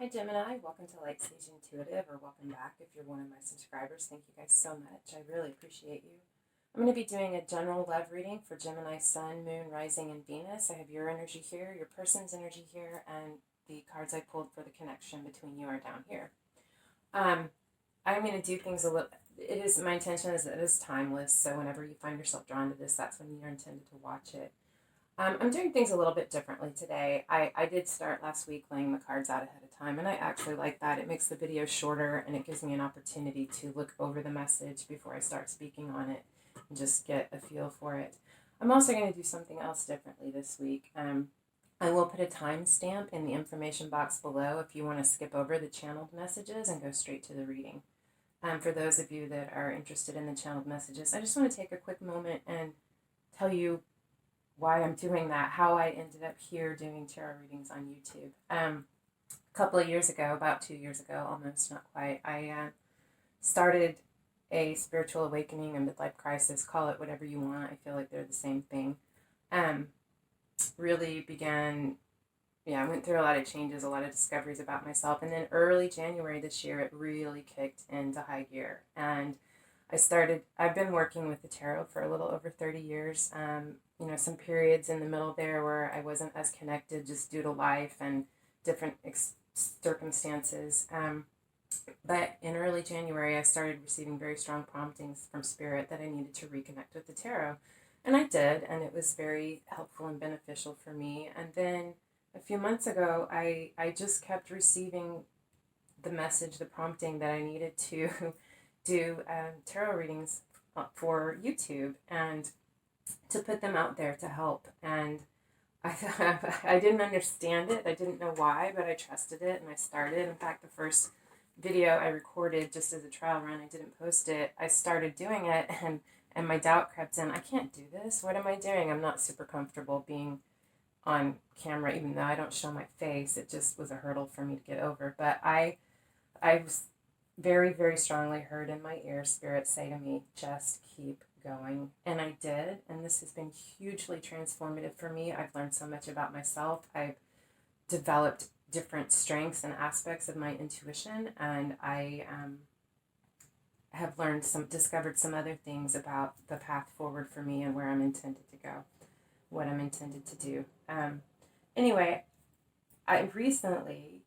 Hi Gemini, welcome to Lightsageintuitive, or welcome back if you're one of my subscribers. Thank you guys so much. I really appreciate you. I'm going to be doing a general love reading for Gemini Sun, Moon, Rising, and Venus. I have your energy here, your person's energy here, and the cards I pulled for the connection between you are down here. I'm going to do things a little. My intention is that it is timeless, so whenever you find yourself drawn to this, that's when you're intended to watch it. I'm doing things a little bit differently today. I did start last week laying the cards out ahead of time, and I actually like that. It makes the video shorter, and it gives me an opportunity to look over the message before I start speaking on it and just get a feel for it. I'm also going to do something else differently this week. I will put a timestamp in the information box below if you want to skip over the channeled messages and go straight to the reading. For those of you that are interested in the channeled messages, I just want to take a quick moment and tell you why I'm doing that, how I ended up here doing tarot readings on YouTube. A couple of years ago, about 2 years ago, almost, not quite, I started a spiritual awakening, a midlife crisis, call it whatever you want. I feel like they're the same thing. Really began, I went through a lot of changes, a lot of discoveries about myself. And then early January this year, it really kicked into high gear. And I've been working with the tarot for a little over 30 years. Some periods in the middle there where I wasn't as connected just due to life and different circumstances. But in early January, I started receiving very strong promptings from Spirit that I needed to reconnect with the tarot. And I did, and it was very helpful and beneficial for me. And then a few months ago, I just kept receiving the message, the prompting that I needed to do tarot readings for YouTube and to put them out there to help. And I didn't understand it. I didn't know why, but I trusted it and I started. In fact, the first video I recorded just as a trial run, I didn't post it. I started doing it and my doubt crept in. I can't do this. What am I doing? I'm not super comfortable being on camera, even though I don't show my face. It just was a hurdle for me to get over. But I was very, very strongly heard in my ear Spirit say to me, just keep going. And I did. And this has been hugely transformative for me. I've learned so much about myself. I've developed different strengths and aspects of my intuition. And I have discovered some other things about the path forward for me and where I'm intended to go, what I'm intended to do. Anyway, I recently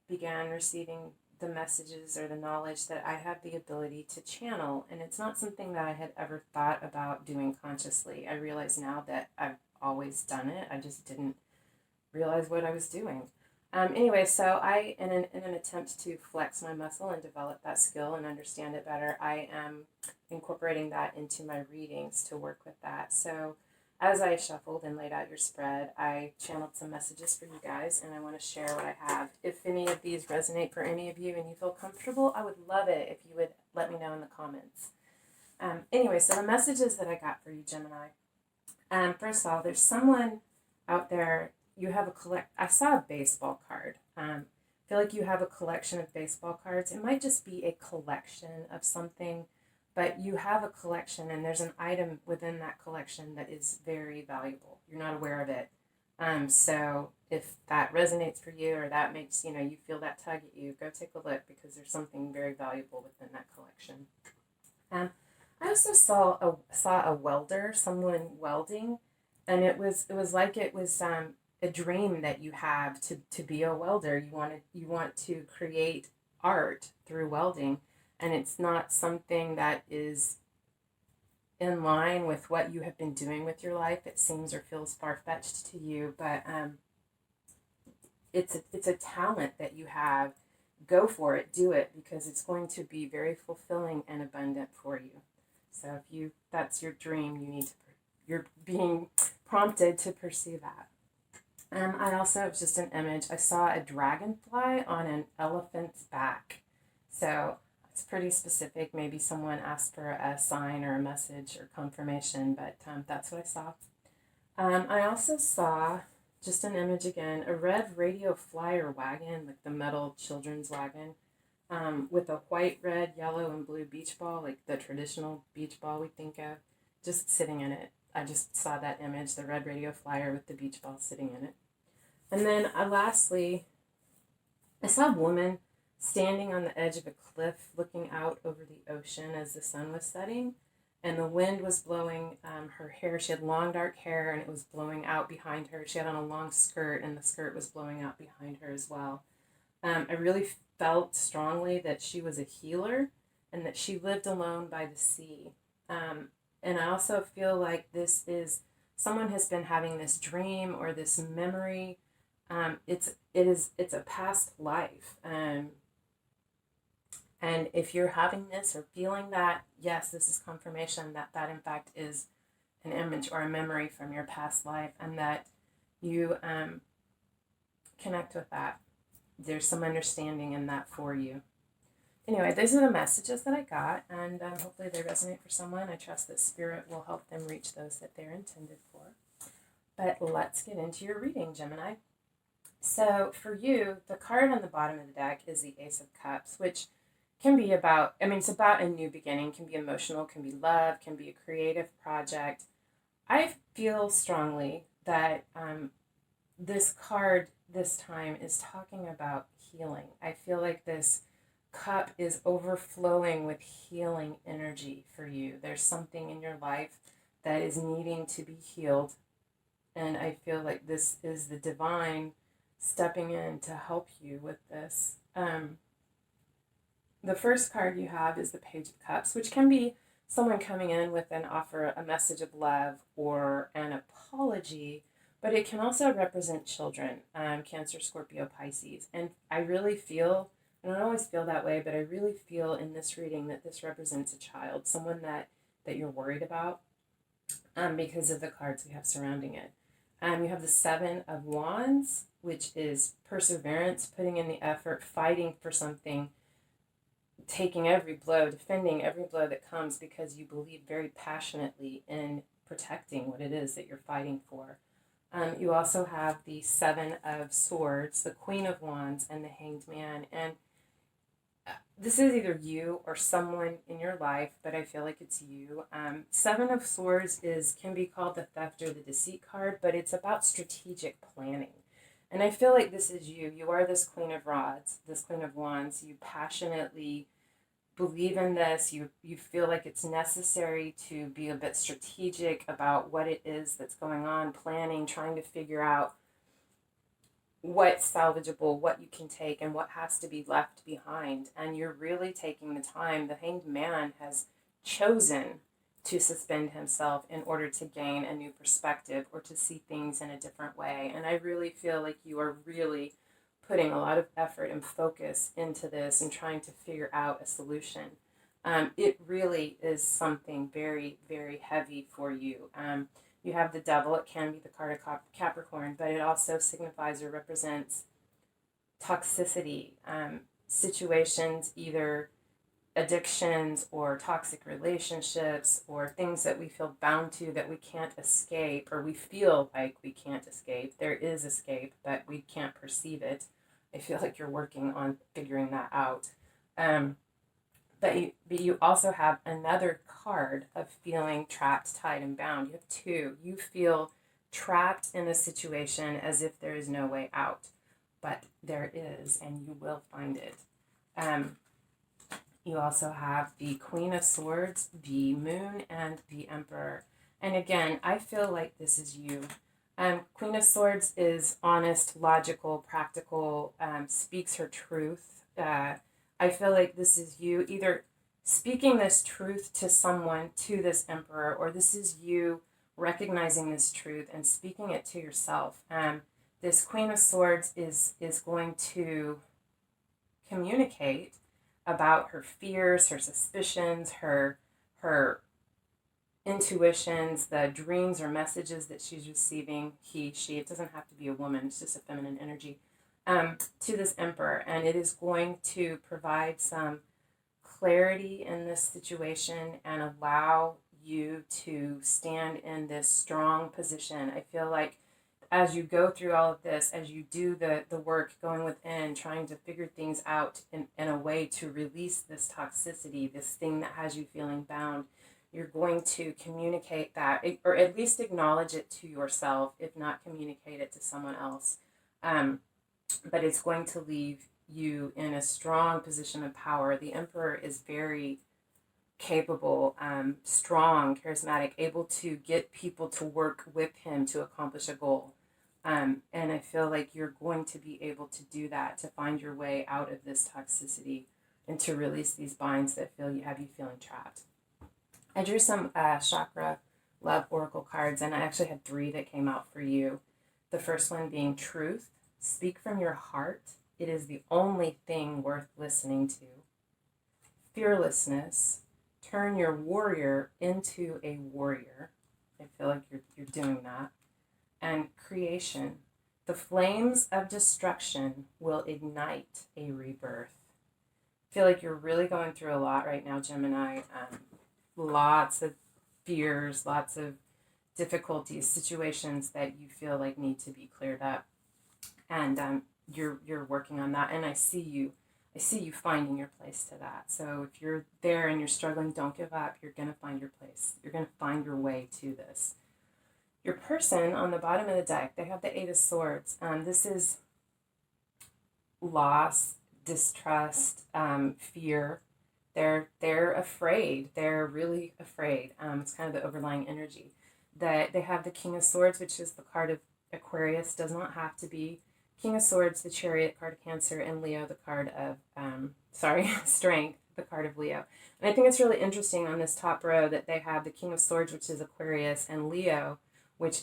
began receiving the messages or the knowledge that I have the ability to channel, and it's not something that I had ever thought about doing consciously. I realize now that I've always done it. I just didn't realize what I was doing. Anyway, so in an attempt to flex my muscle and develop that skill and understand it better, I am incorporating that into my readings to work with that. So as I shuffled and laid out your spread, I channeled some messages for you guys, and I want to share what I have. If any of these resonate for any of you and you feel comfortable, I would love it if you would let me know in the comments. Anyway, so the messages that I got for you, Gemini. First of all, there's someone out there, I saw a baseball card. I feel like you have a collection of baseball cards. It might just be a collection of something, but you have a collection, and there's an item within that collection that is very valuable. You're not aware of it. So if that resonates for you, or that makes, you feel that tug at you, go take a look, because there's something very valuable within that collection. I also saw a welder, someone welding, and it was like it was a dream that you have to be a welder. You want to create art through welding. And it's not something that is in line with what you have been doing with your life. It seems or feels far-fetched to you, but it's a talent that you have. Go for it, do it, because it's going to be very fulfilling and abundant for you. So if that's your dream, you're being prompted to pursue that. I also, it was just an image. I saw a dragonfly on an elephant's back. So it's pretty specific. Maybe someone asked for a sign or a message or confirmation, but that's what I saw. I also saw, just an image again, a red radio flyer wagon, like the metal children's wagon, with a white, red, yellow, and blue beach ball, like the traditional beach ball we think of, just sitting in it. I just saw that image, the red radio flyer with the beach ball sitting in it. And then lastly, I saw a woman standing on the edge of a cliff looking out over the ocean as the sun was setting, and the wind was blowing her hair. She had long dark hair, and it was blowing out behind her. She had on a long skirt, and the skirt was blowing out behind her as well. I really felt strongly that she was a healer and that she lived alone by the sea. And I also feel like this is someone has been having this dream or this memory. It's a past life. And if you're having this or feeling that, yes, this is confirmation that that in fact is an image or a memory from your past life, and that you connect with that. There's some understanding in that for you. Anyway, those are the messages that I got, and hopefully they resonate for someone. I trust that Spirit will help them reach those that they're intended for. But let's get into your reading, Gemini. So for you, the card on the bottom of the deck is the Ace of Cups, which can be about, it's about a new beginning, can be emotional, can be love, can be a creative project. I feel strongly that this card this time is talking about healing. I feel like this cup is overflowing with healing energy for you. There's something in your life that is needing to be healed. And I feel like this is the divine stepping in to help you with this. The first card you have is the Page of Cups, which can be someone coming in with an offer, a message of love or an apology, but it can also represent children, Cancer, Scorpio, Pisces. And I really feel, I don't always feel that way, but I really feel in this reading that this represents a child, someone that you're worried about because of the cards we have surrounding it. You have the Seven of Wands, which is perseverance, putting in the effort, fighting for something, taking every blow, defending every blow that comes because you believe very passionately in protecting what it is that you're fighting for. You also have the Seven of Swords, the Queen of Wands, and the Hanged Man. And this is either you or someone in your life, but I feel like it's you. Seven of Swords can be called the theft or the deceit card, but it's about strategic planning. And I feel like this is you. You are this Queen of Rods, this Queen of Wands. You passionately believe in this. You feel like it's necessary to be a bit strategic about what it is that's going on, planning, trying to figure out what's salvageable, what you can take, and what has to be left behind. And you're really taking the time. The Hanged Man has chosen to suspend himself in order to gain a new perspective or to see things in a different way. And I really feel like you are really putting a lot of effort and focus into this and trying to figure out a solution. It really is something very, very heavy for you. You have the Devil. It can be the card of Capricorn, but it also signifies or represents toxicity, situations, either addictions or toxic relationships or things that we feel bound to that we can't escape, or we feel like we can't escape. There is escape, but we can't perceive it. I feel like you're working on figuring that out. But you also have another card of feeling trapped, tied, and bound. You have two. You feel trapped in a situation as if there is no way out, but there is, and you will find it. You also have the Queen of Swords, the Moon, and the Emperor. And again, I feel like this is you. Queen of Swords is honest, logical, practical, speaks her truth. I feel like this is you either speaking this truth to someone, to this Emperor, or this is you recognizing this truth and speaking it to yourself. This Queen of Swords is going to communicate about her fears, her suspicions, her intuitions, the dreams or messages that she's receiving, he, she, it doesn't have to be a woman, it's just a feminine energy, to this Emperor. And it is going to provide some clarity in this situation and allow you to stand in this strong position. I feel like as you go through all of this, as you do the work going within, trying to figure things out in a way to release this toxicity, this thing that has you feeling bound, you're going to communicate that, or at least acknowledge it to yourself, if not communicate it to someone else. But it's going to leave you in a strong position of power. The Emperor is very capable, strong, charismatic, able to get people to work with him to accomplish a goal. And I feel like you're going to be able to do that, to find your way out of this toxicity and to release these binds that have you feeling trapped. I drew some chakra love oracle cards, and I actually had 3 that came out for you. The first one being truth. Speak from your heart. It is the only thing worth listening to. Fearlessness. Turn your warrior into a warrior. I feel like you're doing that. And creation. The flames of destruction will ignite a rebirth. I feel like you're really going through a lot right now, Gemini. Lots of fears, lots of difficulties, situations that you feel like need to be cleared up. And you're working on that. And I see you finding your place to that. So if you're there and you're struggling, don't give up. You're going to find your place. You're going to find your way to this. Your person on the bottom of the deck, they have the 8 of Swords. This is loss, distrust, fear. They're afraid. They're really afraid. It's kind of the overlying energy. That they have the King of Swords, which is the card of Aquarius. Does not have to be. King of Swords, the Chariot, card of Cancer, and Leo, the card of, Strength, the card of Leo. And I think it's really interesting on this top row that they have the King of Swords, which is Aquarius, and Leo, and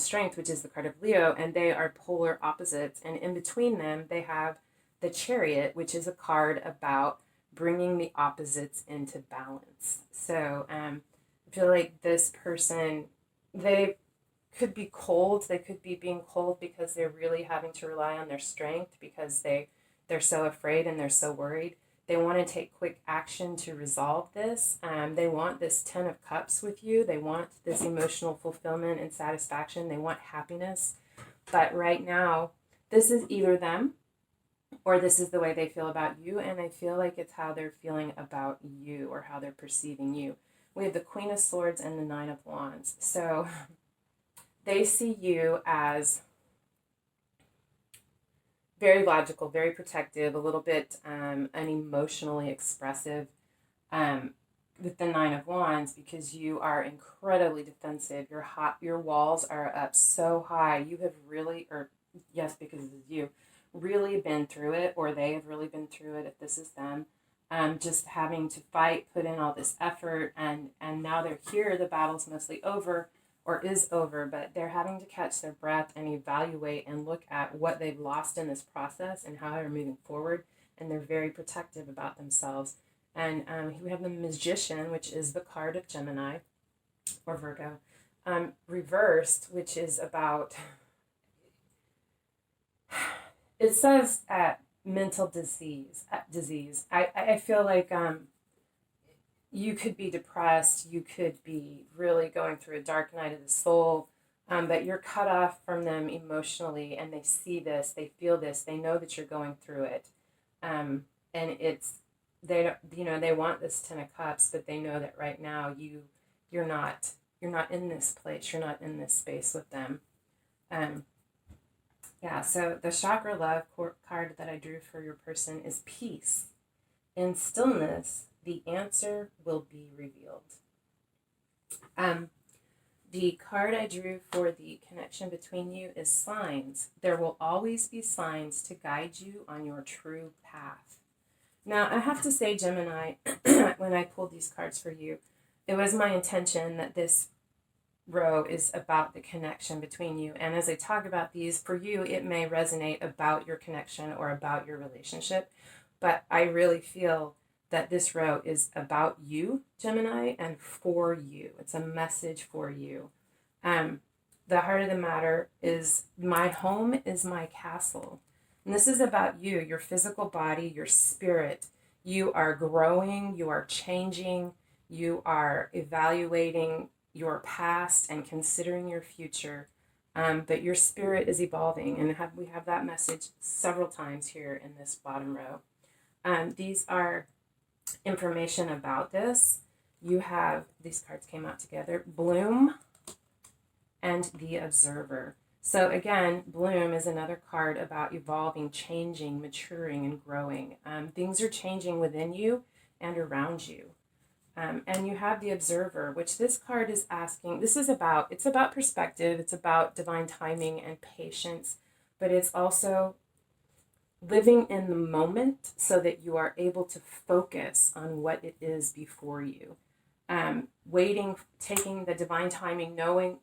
Strength, which is the card of Leo, and they are polar opposites. And in between them, they have the Chariot, which is a card about bringing the opposites into balance. So I feel like this person, they could be cold. They could be being cold because they're really having to rely on their strength because they're so afraid and they're so worried. They want to take quick action to resolve this. They want this 10 of Cups with you. They want this emotional fulfillment and satisfaction. They want happiness. But right now, this is either them or this is the way they feel about you. And I feel like it's how they're feeling about you or how they're perceiving you. We have the Queen of Swords and the 9 of Wands. So they see you as very logical, very protective, a little bit unemotionally expressive with the 9 of Wands because you are incredibly defensive. Your walls are up so high. You have really, because it's you, really been through it, or they have really been through it if this is them. Just having to fight, put in all this effort, and now they're here. The battle's mostly over. Or is over, but they're having to catch their breath and evaluate and look at what they've lost in this process and how they're moving forward, and they're very protective about themselves. And we have the Magician, which is the card of Gemini or Virgo, reversed, which is about, it says mental disease. I feel like you could be depressed, you could be really going through a dark night of the soul, but you're cut off from them emotionally, and they see this, they feel this, they know that you're going through it, and they want this 10 of Cups, but they know that right now you're not in this place, you're not in this space with them. So the chakra love card that I drew for your person is peace. In stillness, the answer will be revealed. The card I drew for the connection between you is signs. There will always be signs to guide you on your true path. Now, I have to say, Gemini, when I pulled these cards for you, it was my intention that this row is about the connection between you. And as I talk about these, for you, it may resonate about your connection or about your relationship. But I really feel that this row is about you, Gemini, and for you. It's a message for you. The heart of the matter is my home is my castle. And this is about you, your physical body, your spirit. You are growing, you are changing, you are evaluating your past and considering your future. But your spirit is evolving, and we have that message several times here in this bottom row. These are information about this. You have, these cards came out together, Bloom and the Observer. So again, Bloom is another card about evolving, changing, maturing, and growing. Things are changing within you and around you. And you have the Observer, which this card is asking, it's about perspective, it's about divine timing and patience, but it's also living in the moment so that you are able to focus on what it is before you. Waiting, taking the divine timing, knowing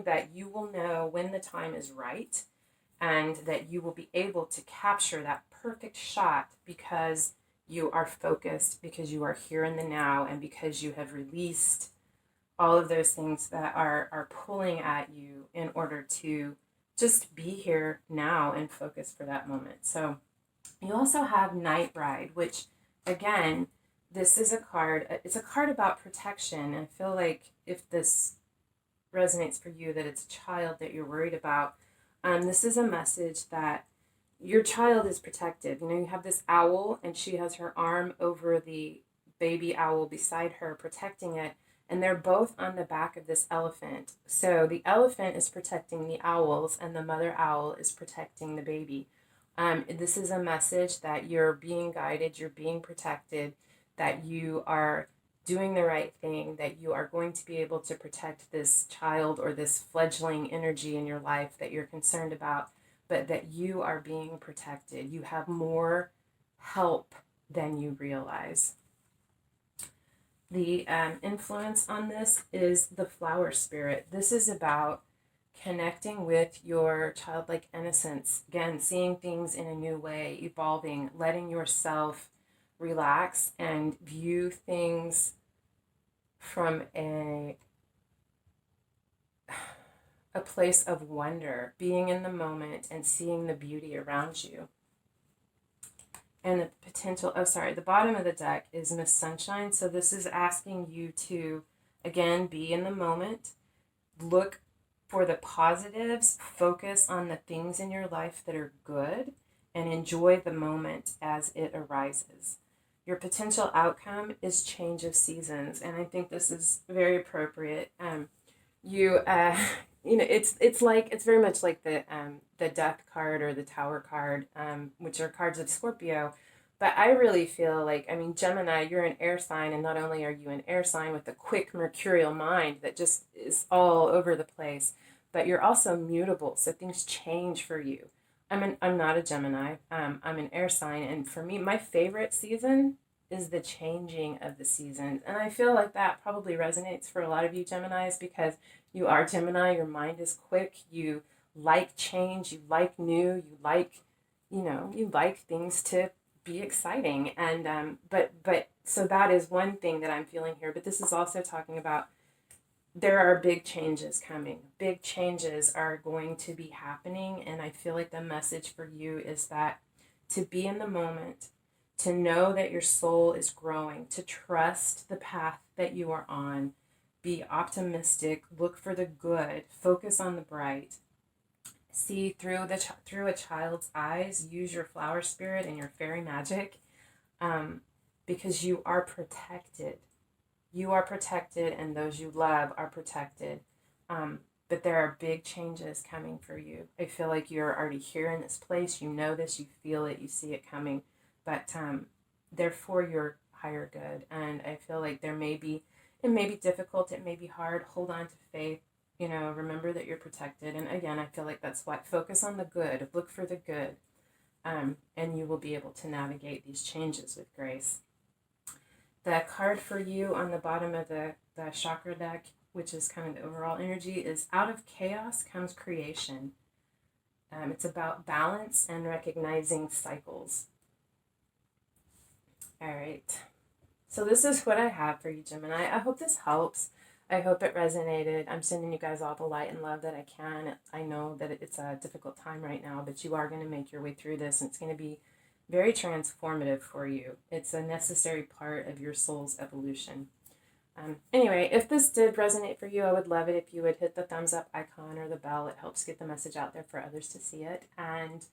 that you will know when the time is right, and that you will be able to capture that perfect shot because you are focused, because you are here in the now, and because you have released all of those things that are pulling at you in order to just be here now and focus for that moment. So you also have Night Ride, which again, this is it's a card about protection. I feel like if this resonates for you, that it's a child that you're worried about, this is a message that your child is protected. You know, you have this owl and she has her arm over the baby owl beside her, protecting it. And they're both on the back of this elephant. So the elephant is protecting the owls and the mother owl is protecting the baby. This is a message that you're being guided, you're being protected, that you are doing the right thing, that you are going to be able to protect this child or this fledgling energy in your life that you're concerned about, but that you are being protected. You have more help than you realize. The influence on this is the flower spirit. This is about connecting with your childlike innocence. Again, seeing things in a new way, evolving, letting yourself relax and view things from a place of wonder, being in the moment and seeing the beauty around you. And the potential, the bottom of the deck is Miss Sunshine. So this is asking you to, again, be in the moment, look for the positives, focus on the things in your life that are good, and enjoy the moment as it arises. Your potential outcome is change of seasons, and I think this is very appropriate. It's very much like the Death card or the Tower card, which are cards of Scorpio. But I really feel like, Gemini, you're an air sign, and not only are you an air sign with a quick mercurial mind that just is all over the place, but you're also mutable, so things change for you. I'm not a Gemini. I'm an air sign, and for me, my favorite season is the changing of the seasons. And I feel like that probably resonates for a lot of you Geminis because you are Gemini, your mind is quick, you like change, you like new, you like things to be exciting. And but so that is one thing that I'm feeling here, but this is also talking about there are big changes coming. Big changes are going to be happening, and I feel like the message for you is that to be in the moment, to know that your soul is growing, to trust the path that you are on, be optimistic, look for the good, focus on the bright, see through a child's eyes, use your flower spirit and your fairy magic, because you are protected. You are protected, and those you love are protected. But there are big changes coming for you. I feel like you're already here in this place. You know this, you feel it, you see it coming. But they're for your higher good. And I feel like it may be difficult, it may be hard. Hold on to faith. Remember that you're protected. And again, I feel like that's what, focus on the good, look for the good. And you will be able to navigate these changes with grace. The card for you on the bottom of the chakra deck, which is kind of the overall energy, is out of chaos comes creation. It's about balance and recognizing cycles. All right. So this is what I have for you, Gemini. I hope this helps. I hope it resonated. I'm sending you guys all the light and love that I can. I know that it's a difficult time right now, but you are going to make your way through this, and it's going to be very transformative for you. It's a necessary part of your soul's evolution. Anyway, if this did resonate for you, I would love it if you would hit the thumbs up icon or the bell. It helps get the message out there for others to see it. And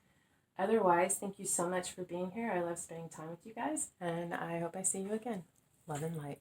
otherwise, thank you so much for being here. I love spending time with you guys, and I hope I see you again. Love and light.